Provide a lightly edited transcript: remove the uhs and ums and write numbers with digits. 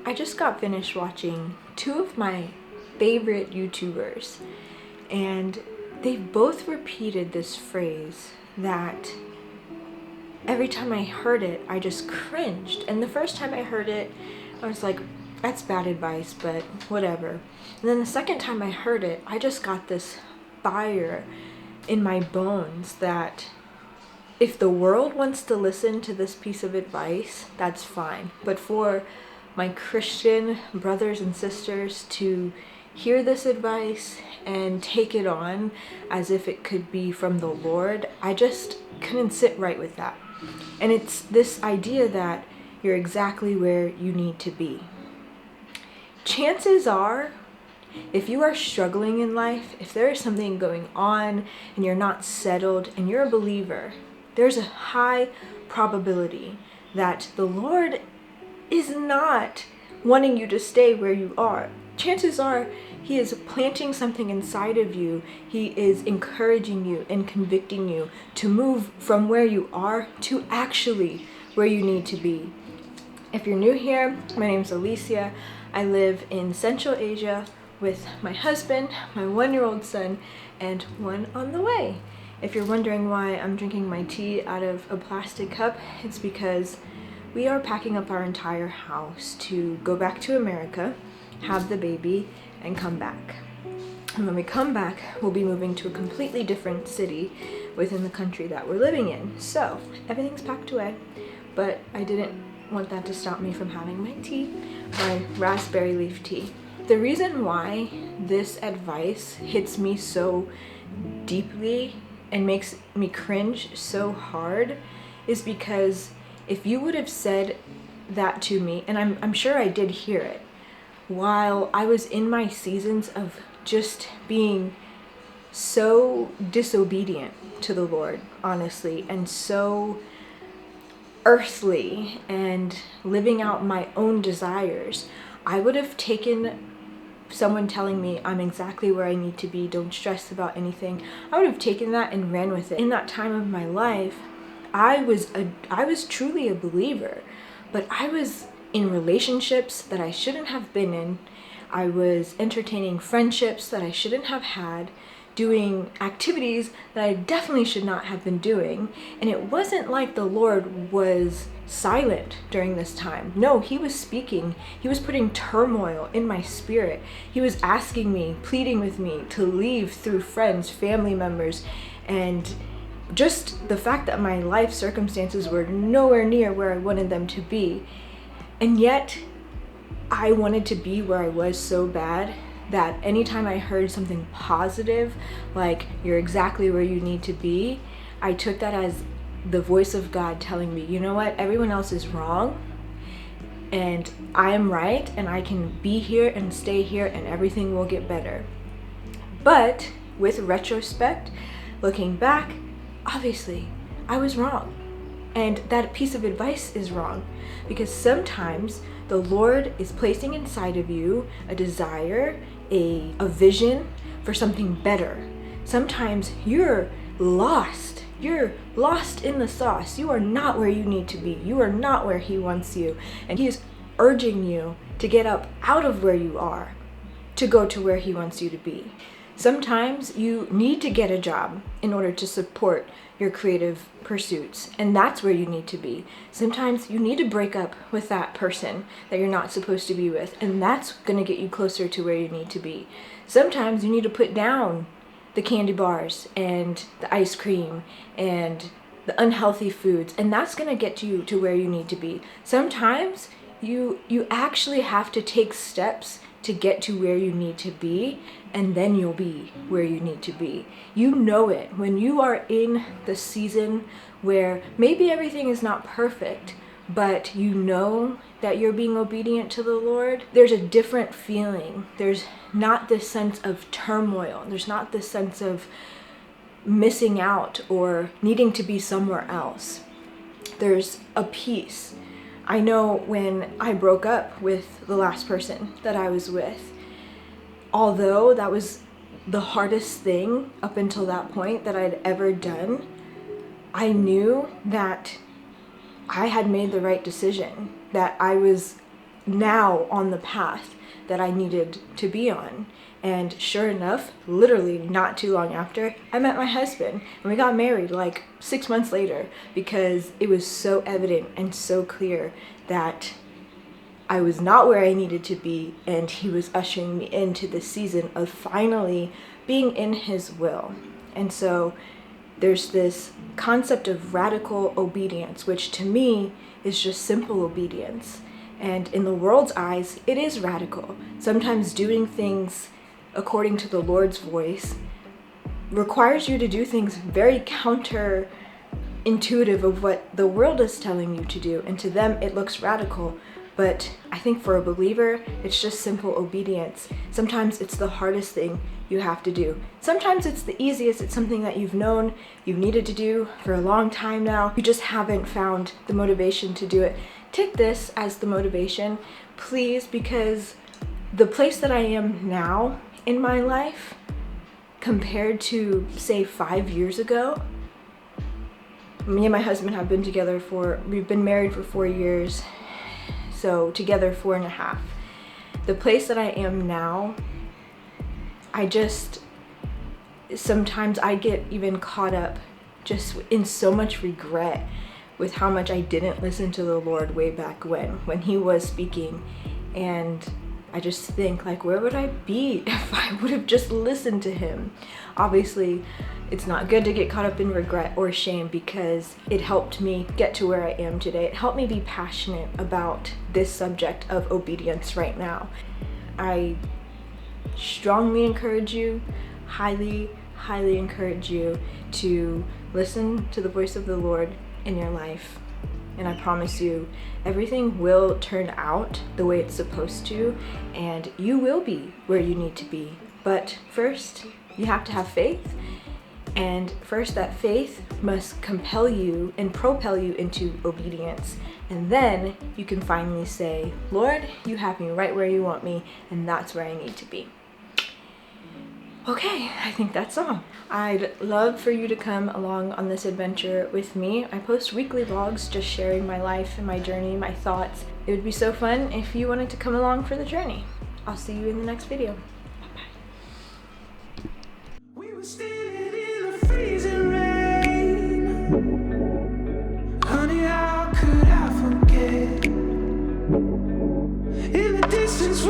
I just got finished watching two of my favorite YouTubers, and they both repeated this phrase that every time I heard it, I just cringed. And the first time I heard it, I was like, that's bad advice, but whatever. And then the second time I heard it, I just got this fire in my bones that if the world wants to listen to this piece of advice, that's fine. But for my Christian brothers and sisters to hear this advice and take it on as if it could be from the Lord, I just couldn't sit right with that. And it's this idea that you're exactly where you need to be. Chances are, if you are struggling in life, if there is something going on and you're not settled and you're a believer, there's a high probability that the Lord is not wanting you to stay where you are. Chances are He is planting something inside of you. He is encouraging you and convicting you to move from where you are to actually where you need to be. If you're new here, my name is Alicia. I live in Central Asia with my husband, my 1-year-old son, and one on the way. If you're wondering why I'm drinking my tea out of a plastic cup, it's because we are packing up our entire house to go back to America, have the baby, and come back. And when we come back, we'll be moving to a completely different city within the country that we're living in. So everything's packed away, but I didn't want that to stop me from having my tea, my raspberry leaf tea. The reason why this advice hits me so deeply and makes me cringe so hard is because if you would have said that to me, and I'm sure I did hear it, while I was in my seasons of just being so disobedient to the Lord, honestly, and so earthly and living out my own desires, I would have taken someone telling me I'm exactly where I need to be, don't stress about anything. I would have taken that and ran with it. In that time of my life, I was truly a believer, but I was in relationships that I shouldn't have been in. I was entertaining friendships that I shouldn't have had, doing activities that I definitely should not have been doing. And it wasn't like the Lord was silent during this time. No, He was speaking. He was putting turmoil in my spirit. He was asking me, pleading with me to leave through friends, family members, and just the fact that my life circumstances were nowhere near where I wanted them to be. And yet, I wanted to be where I was so bad that anytime I heard something positive, like you're exactly where you need to be, I took that as the voice of God telling me, you know what, everyone else is wrong and I am right, and I can be here and stay here and everything will get better. But with retrospect, looking back, obviously I was wrong. And that piece of advice is wrong, because sometimes the Lord is placing inside of you a desire, a vision for something better. Sometimes you're lost. You're lost in the sauce. You are not where you need to be. You are not where He wants you. And He is urging you to get up out of where you are to go to where He wants you to be. Sometimes you need to get a job in order to support your creative pursuits, and that's where you need to be. Sometimes you need to break up with that person that you're not supposed to be with, and that's going to get you closer to where you need to be. Sometimes you need to put down the candy bars and the ice cream and the unhealthy foods, and that's going to get you to where you need to be. Sometimes you actually have to take steps to get to where you need to be, and then you'll be where you need to be. You know it when you are in the season where maybe everything is not perfect, but you know that you're being obedient to the Lord. There's a different feeling. There's not this sense of turmoil. There's not this sense of missing out or needing to be somewhere else. There's a peace. I know when I broke up with the last person that I was with, although that was the hardest thing up until that point that I'd ever done, I knew that I had made the right decision, that I was now on the path that I needed to be on. And sure enough, literally not too long after, I met my husband and we got married like 6 months later, because it was so evident and so clear that I was not where I needed to be, and he was ushering me into this season of finally being in his will. And so there's this concept of radical obedience, which to me is just simple obedience. And in the world's eyes, it is radical. Sometimes doing things according to the Lord's voice requires you to do things very counterintuitive of what the world is telling you to do. And to them, it looks radical. But I think for a believer, it's just simple obedience. Sometimes it's the hardest thing you have to do. Sometimes it's the easiest. It's something that you've known you've needed to do for a long time now. You just haven't found the motivation to do it. Take this as the motivation, please, because the place that I am now in my life compared to, say, 5 years ago, me and my husband have been together we've been married for 4 years, so together 4.5. The place that I am now, sometimes I get even caught up just in so much regret with how much I didn't listen to the Lord way back when he was speaking. And I just think, like, where would I be if I would have just listened to him? Obviously, it's not good to get caught up in regret or shame, because it helped me get to where I am today. It helped me be passionate about this subject of obedience right now. I strongly encourage you, highly encourage you to listen to the voice of the Lord in your life. And I promise you, everything will turn out the way it's supposed to, and you will be where you need to be. But first, you have to have faith. And first, that faith must compel you and propel you into obedience. And then you can finally say, Lord, you have me right where you want me, and that's where I need to be. Okay, I think that's all. I'd love for you to come along on this adventure with me. I post weekly vlogs just sharing my life and my journey, my thoughts. It would be so fun if you wanted to come along for the journey. I'll see you in the next video. Bye-bye. We were standing in the freezing rain. Honey, how could I forget? In the distance,